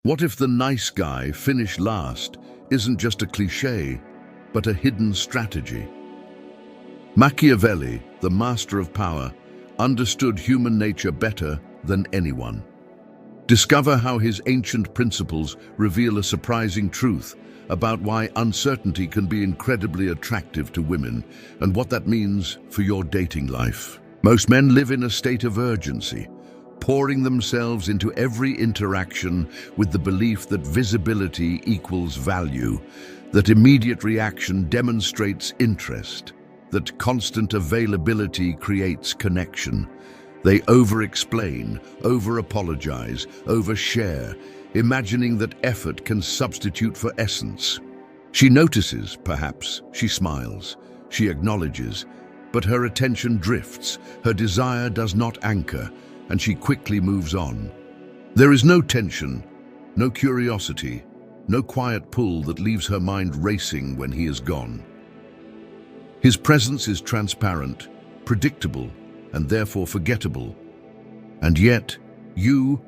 What if the nice guy, finish last, isn't just a cliché, but a hidden strategy? Machiavelli, the master of power, understood human nature better than anyone. Discover how his ancient principles reveal a surprising truth about why uncertainty can be incredibly attractive to women and what that means for your dating life. Most men live in a state of urgency, pouring themselves into every interaction with the belief that visibility equals value, that immediate reaction demonstrates interest, that constant availability creates connection. They over-explain, over-apologize, overshare, imagining that effort can substitute for essence. She notices, perhaps, she smiles, she acknowledges, but her attention drifts, her desire does not anchor, and she quickly moves on. There is no tension, no curiosity, no quiet pull that leaves her mind racing when he is gone. His presence is transparent, predictable, and therefore forgettable. And yet, you,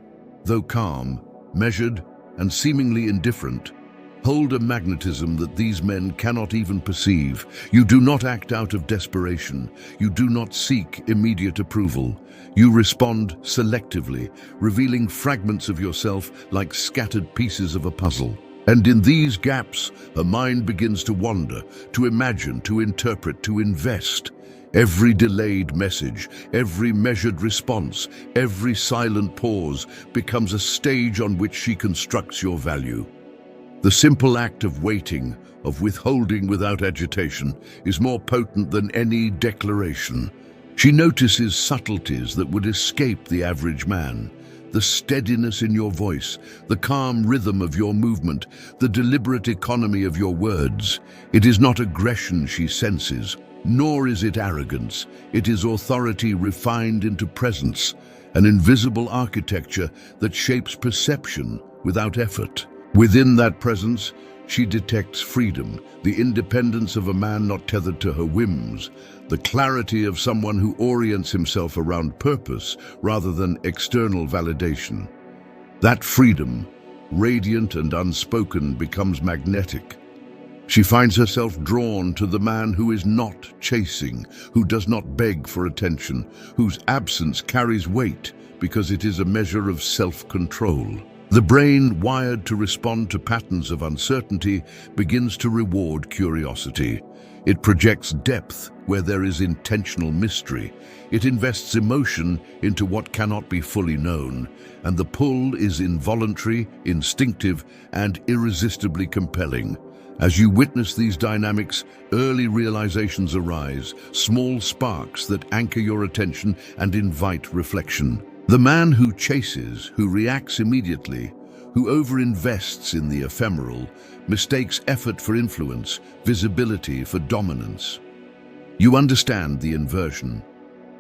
though calm, measured, and seemingly indifferent, hold a magnetism that these men cannot even perceive. You do not act out of desperation. You do not seek immediate approval. You respond selectively, revealing fragments of yourself like scattered pieces of a puzzle. And in these gaps, a mind begins to wander, to imagine, to interpret, to invest. Every delayed message, every measured response, every silent pause becomes a stage on which she constructs your value. The simple act of waiting, of withholding without agitation, is more potent than any declaration. She notices subtleties that would escape the average man. The steadiness in your voice, the calm rhythm of your movement, the deliberate economy of your words. It is not aggression she senses, nor is it arrogance. It is authority refined into presence, an invisible architecture that shapes perception without effort. Within that presence, she detects freedom, the independence of a man not tethered to her whims, the clarity of someone who orients himself around purpose rather than external validation. That freedom, radiant and unspoken, becomes magnetic. She finds herself drawn to the man who is not chasing, who does not beg for attention, whose absence carries weight because it is a measure of self-control. The brain, wired to respond to patterns of uncertainty, begins to reward curiosity. It projects depth where there is intentional mystery. It invests emotion into what cannot be fully known, and the pull is involuntary, instinctive, and irresistibly compelling. As you witness these dynamics, early realizations arise, small sparks that anchor your attention and invite reflection. The man who chases, who reacts immediately, who overinvests in the ephemeral, mistakes effort for influence, visibility for dominance. You understand the inversion.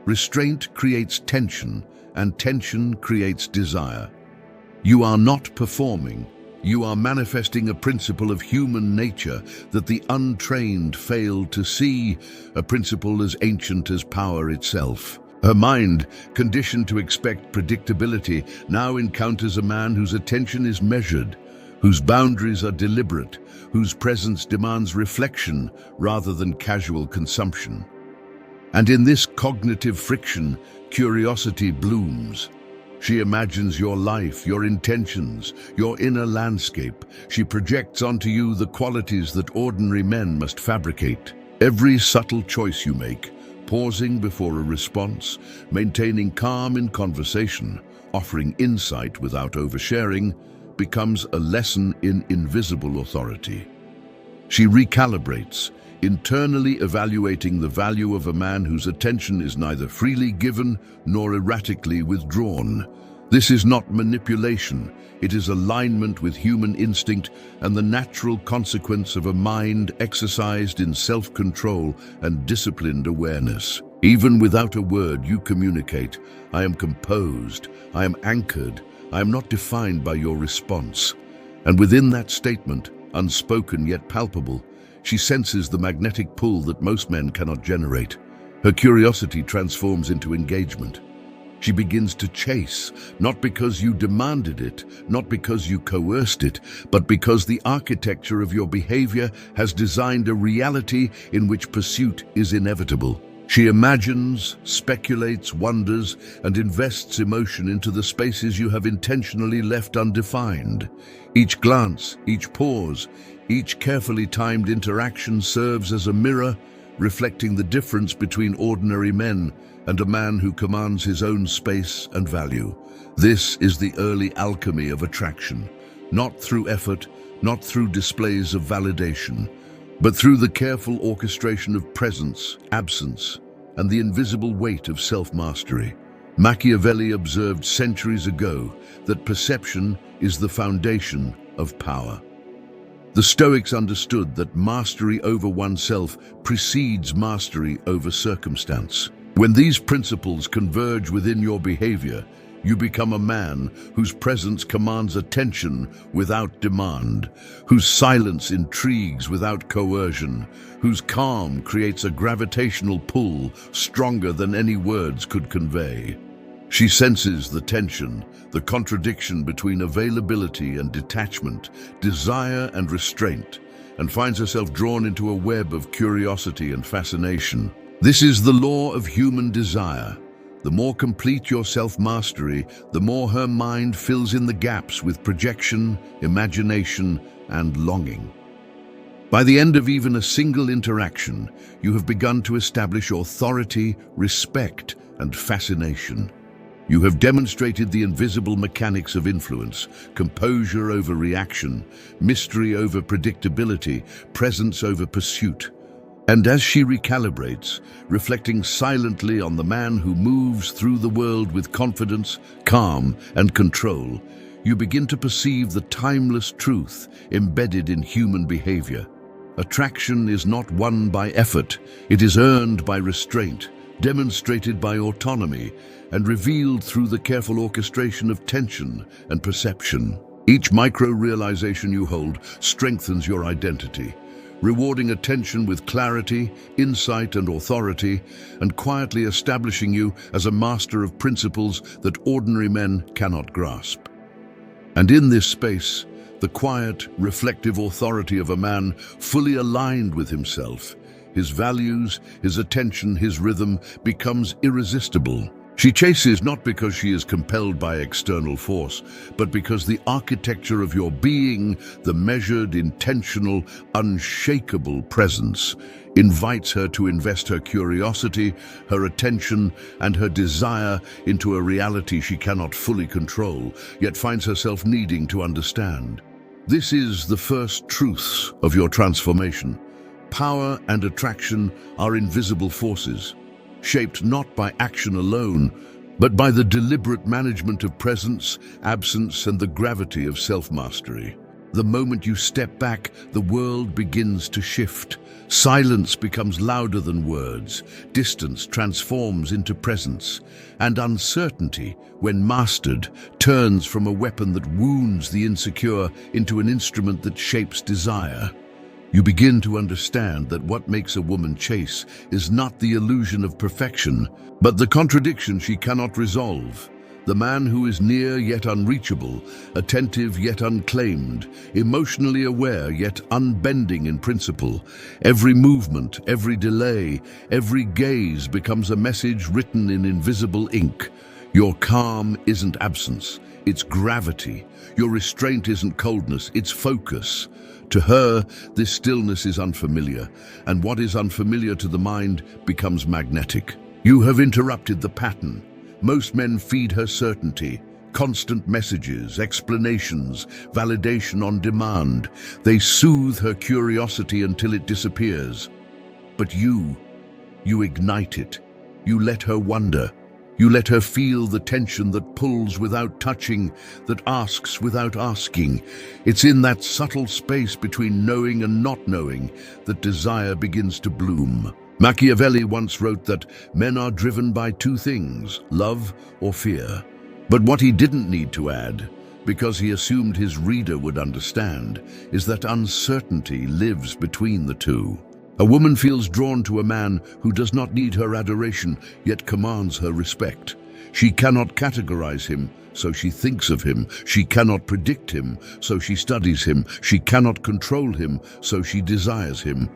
Restraint creates tension, and tension creates desire. You are not performing. You are manifesting a principle of human nature that the untrained fail to see, a principle as ancient as power itself. Her mind, conditioned to expect predictability, now encounters a man whose attention is measured, whose boundaries are deliberate, whose presence demands reflection rather than casual consumption. And in this cognitive friction, curiosity blooms. She imagines your life, your intentions, your inner landscape. She projects onto you the qualities that ordinary men must fabricate. Every subtle choice you make, pausing before a response, maintaining calm in conversation, offering insight without oversharing, becomes a lesson in invisible authority. She recalibrates, internally evaluating the value of a man whose attention is neither freely given nor erratically withdrawn. This is not manipulation, it is alignment with human instinct and the natural consequence of a mind exercised in self-control and disciplined awareness. Even without a word, you communicate. I am composed, I am anchored, I am not defined by your response. And within that statement, unspoken yet palpable, she senses the magnetic pull that most men cannot generate. Her curiosity transforms into engagement. She begins to chase, not because you demanded it, not because you coerced it, but because the architecture of your behavior has designed a reality in which pursuit is inevitable. She imagines, speculates, wonders, and invests emotion into the spaces you have intentionally left undefined. Each glance, each pause, each carefully timed interaction serves as a mirror, reflecting the difference between ordinary men and a man who commands his own space and value. This is the early alchemy of attraction, not through effort, not through displays of validation, but through the careful orchestration of presence, absence, and the invisible weight of self-mastery. Machiavelli observed centuries ago that perception is the foundation of power. The Stoics understood that mastery over oneself precedes mastery over circumstance. When these principles converge within your behavior, you become a man whose presence commands attention without demand, whose silence intrigues without coercion, whose calm creates a gravitational pull stronger than any words could convey. She senses the tension, the contradiction between availability and detachment, desire and restraint, and finds herself drawn into a web of curiosity and fascination. This is the law of human desire. The more complete your self-mastery, the more her mind fills in the gaps with projection, imagination, and longing. By the end of even a single interaction, you have begun to establish authority, respect, and fascination. You have demonstrated the invisible mechanics of influence, composure over reaction, mystery over predictability, presence over pursuit. And as she recalibrates, reflecting silently on the man who moves through the world with confidence, calm, and control, you begin to perceive the timeless truth embedded in human behavior. Attraction is not won by effort, it is earned by restraint, demonstrated by autonomy, and revealed through the careful orchestration of tension and perception. Each micro-realization you hold strengthens your identity, rewarding attention with clarity, insight, and authority, and quietly establishing you as a master of principles that ordinary men cannot grasp. And in this space, the quiet, reflective authority of a man fully aligned with himself, his values, his attention, his rhythm, becomes irresistible. She chases not because she is compelled by external force, but because the architecture of your being, the measured, intentional, unshakable presence, invites her to invest her curiosity, her attention, and her desire into a reality she cannot fully control, yet finds herself needing to understand. This is the first truths of your transformation. Power and attraction are invisible forces, shaped not by action alone, but by the deliberate management of presence, absence, and the gravity of self-mastery. The moment you step back, the world begins to shift. Silence becomes louder than words, distance transforms into presence, and uncertainty, when mastered, turns from a weapon that wounds the insecure into an instrument that shapes desire. You begin to understand that what makes a woman chase is not the illusion of perfection, but the contradiction she cannot resolve. The man who is near yet unreachable, attentive yet unclaimed, emotionally aware yet unbending in principle. Every movement, every delay, every gaze becomes a message written in invisible ink. Your calm isn't absence, it's gravity. Your restraint isn't coldness, it's focus. To her, this stillness is unfamiliar, and what is unfamiliar to the mind becomes magnetic. You have interrupted the pattern. Most men feed her certainty, constant messages, explanations, validation on demand. They soothe her curiosity until it disappears. But you ignite it. You let her wonder. You let her feel the tension that pulls without touching, that asks without asking. It's in that subtle space between knowing and not knowing that desire begins to bloom. Machiavelli once wrote that men are driven by two things, love or fear. But what he didn't need to add, because he assumed his reader would understand, is that uncertainty lives between the two. A woman feels drawn to a man who does not need her adoration, yet commands her respect. She cannot categorize him, so she thinks of him. She cannot predict him, so she studies him. She cannot control him, so she desires him.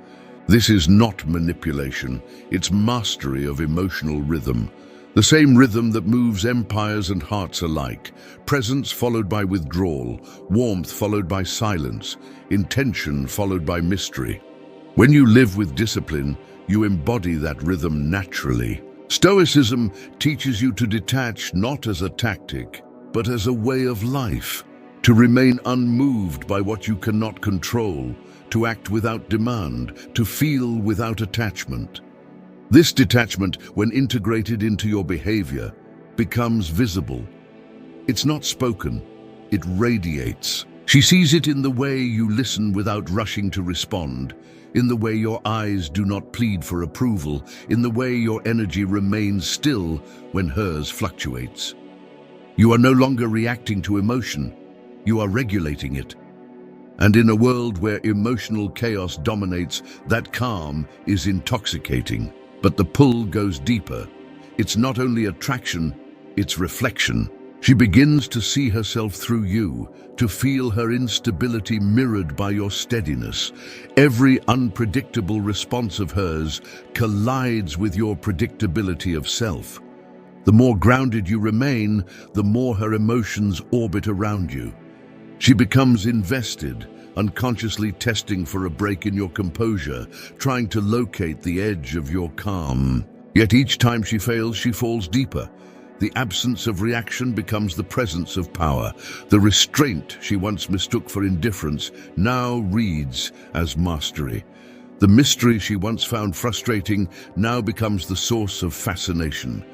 This is not manipulation, it's mastery of emotional rhythm. The same rhythm that moves empires and hearts alike. Presence followed by withdrawal, warmth followed by silence, intention followed by mystery. When you live with discipline, you embody that rhythm naturally. Stoicism teaches you to detach not as a tactic, but as a way of life, to remain unmoved by what you cannot control, to act without demand, to feel without attachment. This detachment, when integrated into your behavior, becomes visible. It's not spoken, it radiates. She sees it in the way you listen without rushing to respond, in the way your eyes do not plead for approval, in the way your energy remains still when hers fluctuates. You are no longer reacting to emotion, you are regulating it. And in a world where emotional chaos dominates, that calm is intoxicating. But the pull goes deeper. It's not only attraction, it's reflection. She begins to see herself through you, to feel her instability mirrored by your steadiness. Every unpredictable response of hers collides with your predictability of self. The more grounded you remain, the more her emotions orbit around you. She becomes invested, unconsciously testing for a break in your composure, trying to locate the edge of your calm. Yet each time she fails, she falls deeper. The absence of reaction becomes the presence of power. The restraint she once mistook for indifference now reads as mastery. The mystery she once found frustrating now becomes the source of fascination.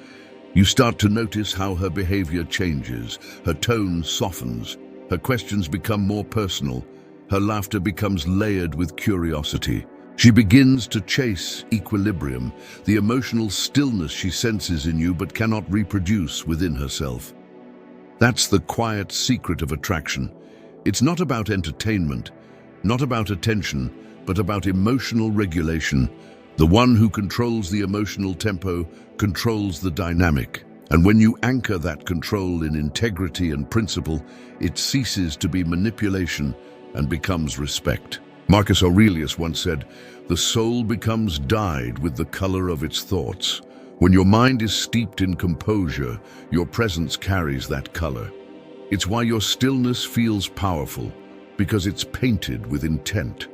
You start to notice how her behavior changes, her tone softens, her questions become more personal, her laughter becomes layered with curiosity. She begins to chase equilibrium, the emotional stillness she senses in you but cannot reproduce within herself. That's the quiet secret of attraction. It's not about entertainment, not about attention, but about emotional regulation. The one who controls the emotional tempo controls the dynamic. And when you anchor that control in integrity and principle, it ceases to be manipulation and becomes respect. Marcus Aurelius once said, "The soul becomes dyed with the color of its thoughts." When your mind is steeped in composure, your presence carries that color. It's why your stillness feels powerful, because it's painted with intent.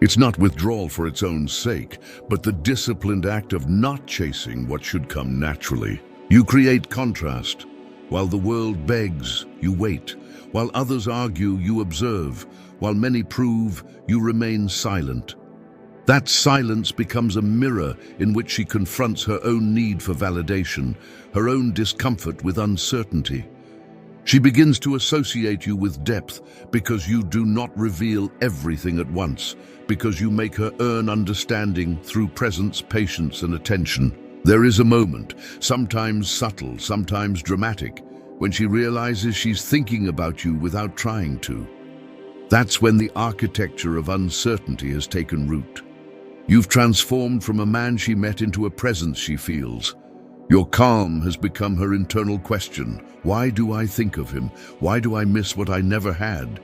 It's not withdrawal for its own sake, but the disciplined act of not chasing what should come naturally. You create contrast. While the world begs, you wait. While others argue, you observe. While many prove, you remain silent. That silence becomes a mirror in which she confronts her own need for validation, her own discomfort with uncertainty. She begins to associate you with depth because you do not reveal everything at once, because you make her earn understanding through presence, patience, and attention. There is a moment, sometimes subtle, sometimes dramatic, when she realizes she's thinking about you without trying to. That's when the architecture of uncertainty has taken root. You've transformed from a man she met into a presence she feels. Your calm has become her internal question. Why do I think of him? Why do I miss what I never had?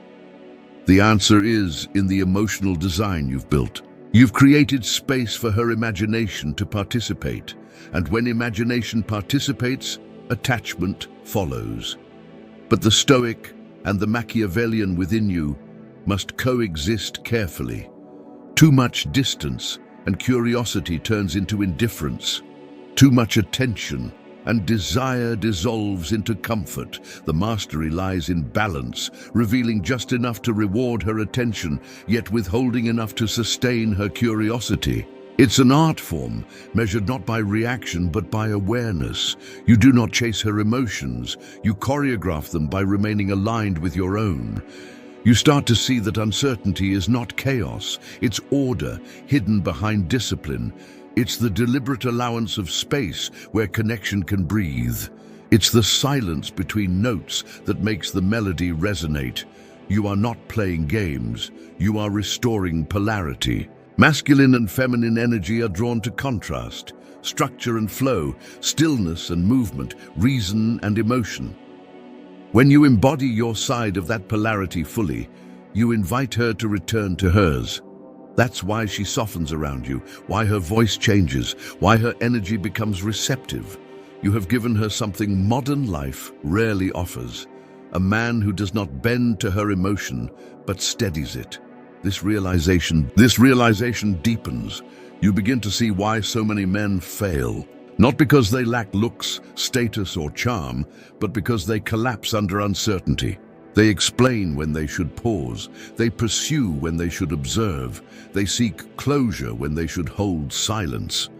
The answer is in the emotional design you've built. You've created space for her imagination to participate, and when imagination participates, attachment follows. But the Stoic and the Machiavellian within you must coexist carefully. Too much distance and curiosity turns into indifference. Too much attention and desire dissolves into comfort. The mastery lies in balance, revealing just enough to reward her attention, yet withholding enough to sustain her curiosity. It's an art form, measured not by reaction but by awareness. You do not chase her emotions, you choreograph them by remaining aligned with your own. You start to see that uncertainty is not chaos, it's order hidden behind discipline. It's the deliberate allowance of space where connection can breathe. It's the silence between notes that makes the melody resonate. You are not playing games, you are restoring polarity. Masculine and feminine energy are drawn to contrast. structure and flow, stillness and movement, reason and emotion. When you embody your side of that polarity fully, you invite her to return to hers. That's why she softens around you, why her voice changes, why her energy becomes receptive. You have given her something modern life rarely offers, a man who does not bend to her emotion, but steadies it. This realization deepens. You begin to see why so many men fail. Not because they lack looks, status, or charm, but because they collapse under uncertainty. They explain when they should pause. They pursue when they should observe. They seek closure when they should hold silence.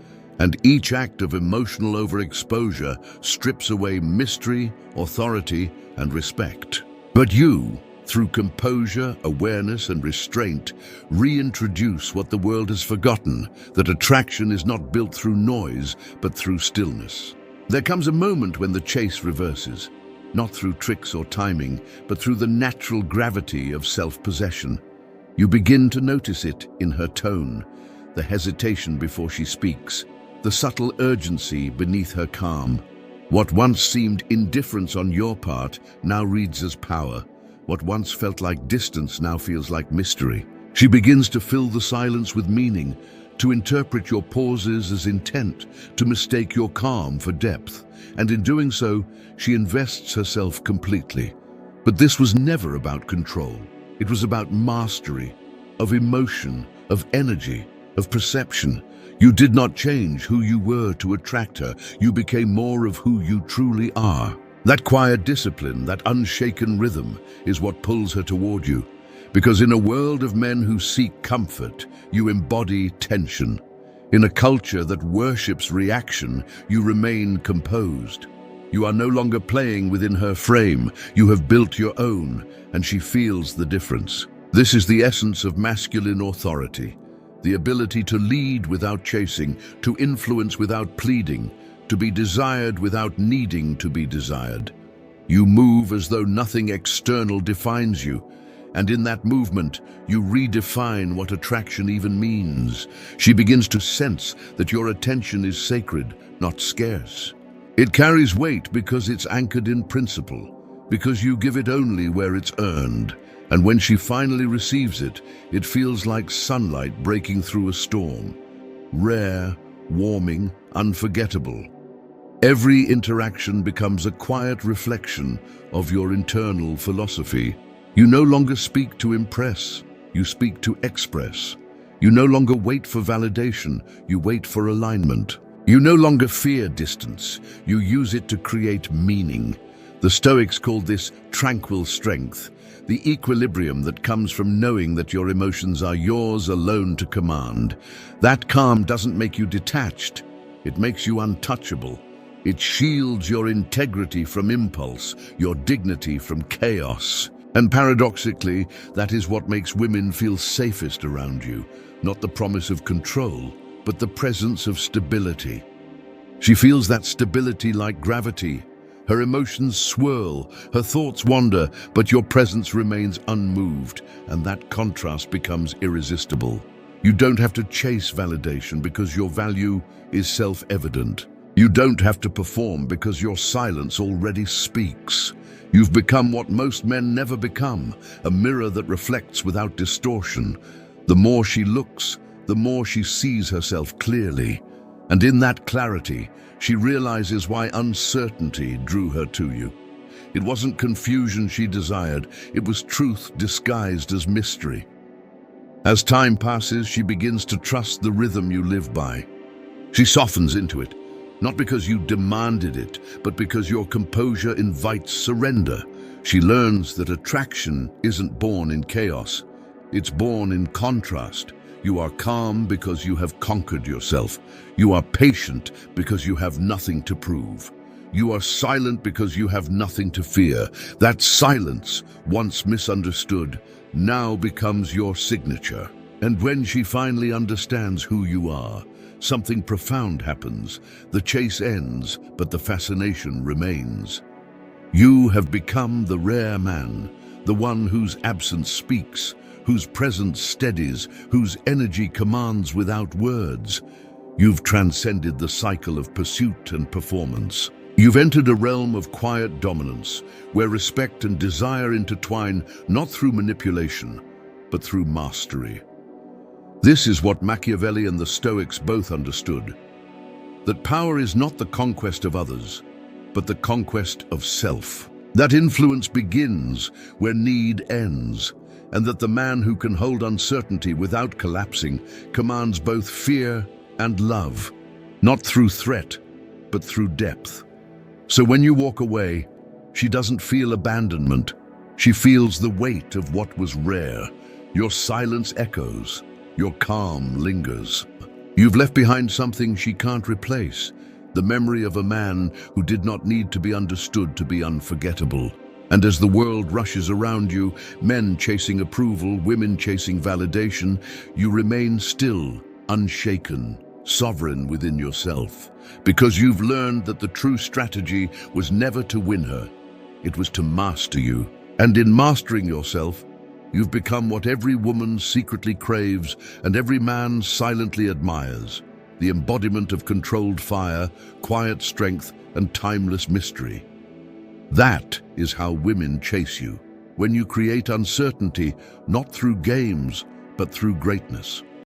And each act of emotional overexposure strips away mystery, authority, and respect. But you, through composure, awareness, and restraint, reintroduce what the world has forgotten, that attraction is not built through noise, but through stillness. There comes a moment when the chase reverses, not through tricks or timing, but through the natural gravity of self-possession. You begin to notice it in her tone, the hesitation before she speaks, the subtle urgency beneath her calm. What once seemed indifference on your part now reads as power. What once felt like distance now feels like mystery. She begins to fill the silence with meaning, to interpret your pauses as intent, to mistake your calm for depth. And in doing so, she invests herself completely. But this was never about control. It was about mastery, of emotion, of energy, of perception. You did not change who you were to attract her. You became more of who you truly are. That quiet discipline, that unshaken rhythm, is what pulls her toward you. Because in a world of men who seek comfort, you embody tension. In a culture that worships reaction, you remain composed. You are no longer playing within her frame. You have built your own, and she feels the difference. This is the essence of masculine authority. The ability to lead without chasing, to influence without pleading, to be desired without needing to be desired. You move as though nothing external defines you, and in that movement, you redefine what attraction even means. She begins to sense that your attention is sacred, not scarce. It carries weight because it's anchored in principle, because you give it only where it's earned. And when she finally receives it, it feels like sunlight breaking through a storm. Rare, warming, unforgettable. Every interaction becomes a quiet reflection of your internal philosophy. You no longer speak to impress, you speak to express. You no longer wait for validation, you wait for alignment. You no longer fear distance, you use it to create meaning. The Stoics called this tranquil strength, the equilibrium that comes from knowing that your emotions are yours alone to command. That calm doesn't make you detached, it makes you untouchable. It shields your integrity from impulse, your dignity from chaos. And paradoxically, that is what makes women feel safest around you, not the promise of control, but the presence of stability. She feels that stability like gravity. Her emotions swirl, her thoughts wander, but your presence remains unmoved, and that contrast becomes irresistible. You don't have to chase validation because your value is self-evident. You don't have to perform because your silence already speaks. You've become what most men never become, a mirror that reflects without distortion. The more she looks, the more she sees herself clearly. And in that clarity, she realizes why uncertainty drew her to you. It wasn't confusion she desired, it was truth disguised as mystery. As time passes, she begins to trust the rhythm you live by. She softens into it, not because you demanded it, but because your composure invites surrender. She learns that attraction isn't born in chaos, it's born in contrast. You are calm because you have conquered yourself. You are patient because you have nothing to prove. You are silent because you have nothing to fear. That silence, once misunderstood, now becomes your signature. And when she finally understands who you are, something profound happens. The chase ends, but the fascination remains. You have become the rare man, the one whose absence speaks, whose presence steadies, whose energy commands without words. You've transcended the cycle of pursuit and performance. You've entered a realm of quiet dominance, where respect and desire intertwine not through manipulation, but through mastery. This is what Machiavelli and the Stoics both understood, that power is not the conquest of others, but the conquest of self. That influence begins where need ends, and that the man who can hold uncertainty without collapsing commands both fear and love, not through threat, but through depth. So when you walk away, she doesn't feel abandonment. She feels the weight of what was rare. Your silence echoes, your calm lingers. You've left behind something she can't replace, the memory of a man who did not need to be understood to be unforgettable. And as the world rushes around you, men chasing approval, women chasing validation, you remain still, unshaken, sovereign within yourself. Because you've learned that the true strategy was never to win her, it was to master you. And in mastering yourself, you've become what every woman secretly craves and every man silently admires, the embodiment of controlled fire, quiet strength, and timeless mystery. That is how women chase you, when you create uncertainty, not through games, but through greatness.